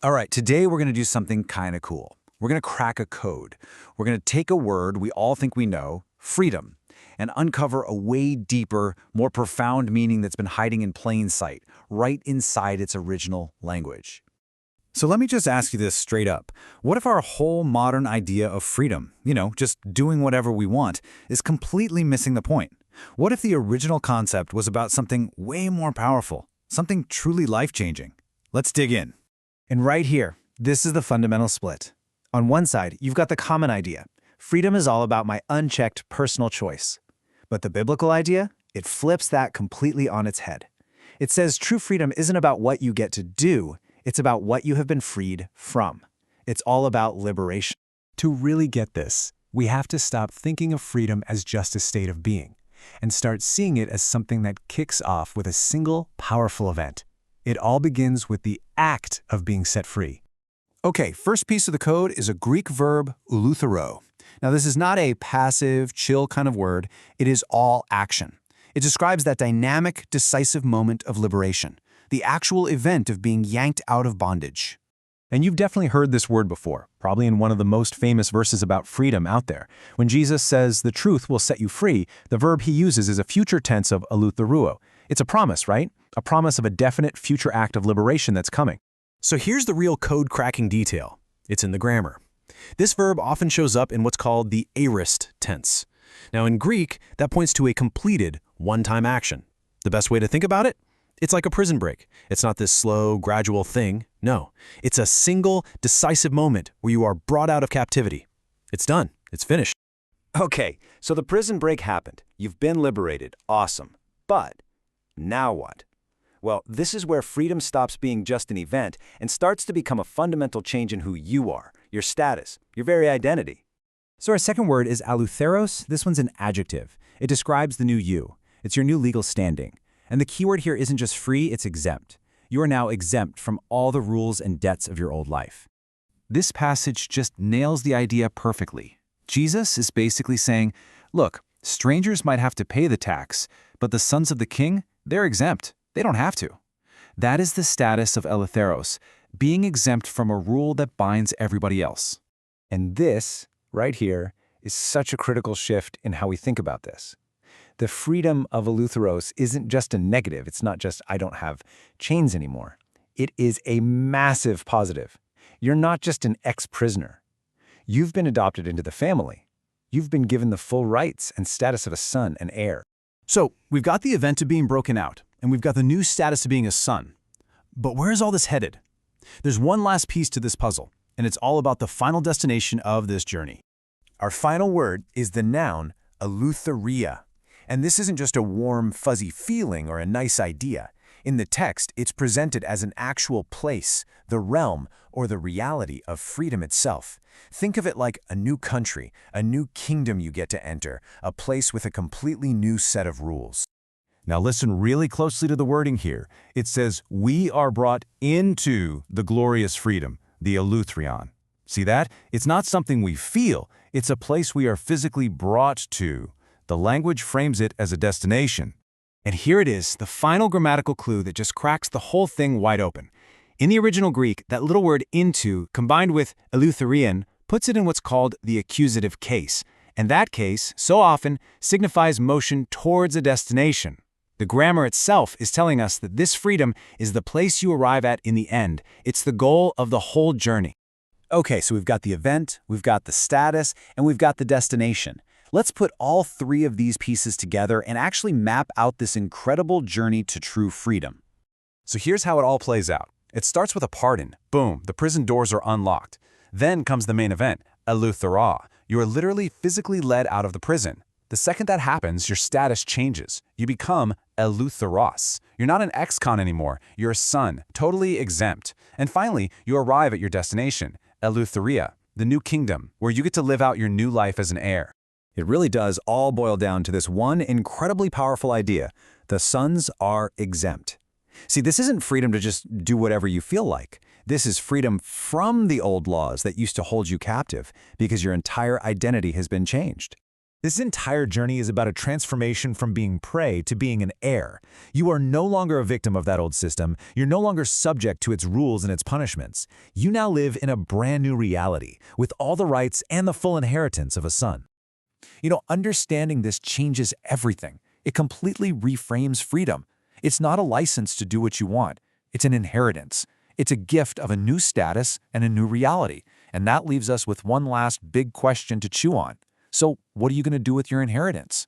All right, today we're going to do something kind of cool. We're going to crack a code. We're going to take a word we all think we know, freedom, and uncover a way deeper, more profound meaning that's been hiding in plain sight, right inside its original language. So let me just ask you this straight up. What if our whole modern idea of freedom, just doing whatever we want, is completely missing the point? What if the original concept was about something way more powerful, something truly life-changing? Let's dig in. And right here, this is the fundamental split. On one side, you've got the common idea. Freedom is all about my unchecked personal choice. But the biblical idea, it flips that completely on its head. It says true freedom isn't about what you get to do, it's about what you have been freed from. It's all about liberation. To really get this, we have to stop thinking of freedom as just a state of being, and start seeing it as something that kicks off with a single, powerful event. It all begins with the act of being set free. Okay, first piece of the code is a Greek verb, Eleutheroo. Now, this is not a passive, chill kind of word. It is all action. It describes that dynamic, decisive moment of liberation, the actual event of being yanked out of bondage. And you've definitely heard this word before, probably in one of the most famous verses about freedom out there. When Jesus says the truth will set you free, the verb he uses is a future tense of Eleutherouo. It's a promise, right? A promise of a definite future act of liberation that's coming. So here's the real code-cracking detail. It's in the grammar. This verb often shows up in what's called the aorist tense. Now in Greek, that points to a completed, one-time action. The best way to think about it? It's like a prison break. It's not this slow, gradual thing. No, it's a single, decisive moment where you are brought out of captivity. It's done. It's finished. Okay, so the prison break happened. You've been liberated. Awesome. But now what? Well, this is where freedom stops being just an event and starts to become a fundamental change in who you are, your status, your very identity. So our second word is Eleutheros. This one's an adjective. It describes the new you. It's your new legal standing. And the keyword here isn't just free, it's exempt. You are now exempt from all the rules and debts of your old life. This passage just nails the idea perfectly. Jesus is basically saying, look, strangers might have to pay the tax, but the sons of the king, they're exempt. They don't have to. That is the status of Eleutheros, being exempt from a rule that binds everybody else. And this, right here, is such a critical shift in how we think about this. The freedom of Eleutheros isn't just a negative. It's not just, I don't have chains anymore. It is a massive positive. You're not just an ex-prisoner. You've been adopted into the family. You've been given the full rights and status of a son and heir. So we've got the event of being broken out, and we've got the new status of being a son. But where is all this headed? There's one last piece to this puzzle, and it's all about the final destination of this journey. Our final word is the noun Eleutheria. And this isn't just a warm, fuzzy feeling or a nice idea. In the text, it's presented as an actual place, the realm, or the reality of freedom itself. Think of it like a new country, a new kingdom you get to enter, a place with a completely new set of rules. Now listen really closely to the wording here. It says, we are brought into the glorious freedom, the Eleutherion. See that? It's not something we feel. It's a place we are physically brought to. The language frames it as a destination. And here it is, the final grammatical clue that just cracks the whole thing wide open. In the original Greek, that little word into, combined with Eleutherian, puts it in what's called the accusative case. And that case, so often, signifies motion towards a destination. The grammar itself is telling us that this freedom is the place you arrive at in the end. It's the goal of the whole journey. Okay, so we've got the event, we've got the status, and we've got the destination. Let's put all three of these pieces together and actually map out this incredible journey to true freedom. So here's how it all plays out. It starts with a pardon. Boom, the prison doors are unlocked. Then comes the main event, Eleutheroω. You are literally physically led out of the prison. The second that happens, your status changes. You become Eleutheros. You're not an ex-con anymore. You're a son, totally exempt. And finally, you arrive at your destination, Eleutheria, the new kingdom, where you get to live out your new life as an heir. It really does all boil down to this one incredibly powerful idea. The sons are exempt. See, this isn't freedom to just do whatever you feel like. This is freedom from the old laws that used to hold you captive because your entire identity has been changed. This entire journey is about a transformation from being prey to being an heir. You are no longer a victim of that old system. You're no longer subject to its rules and its punishments. You now live in a brand new reality, with all the rights and the full inheritance of a son. Understanding this changes everything. It completely reframes freedom. It's not a license to do what you want. It's an inheritance. It's a gift of a new status and a new reality. And that leaves us with one last big question to chew on. So, what are you going to do with your inheritance?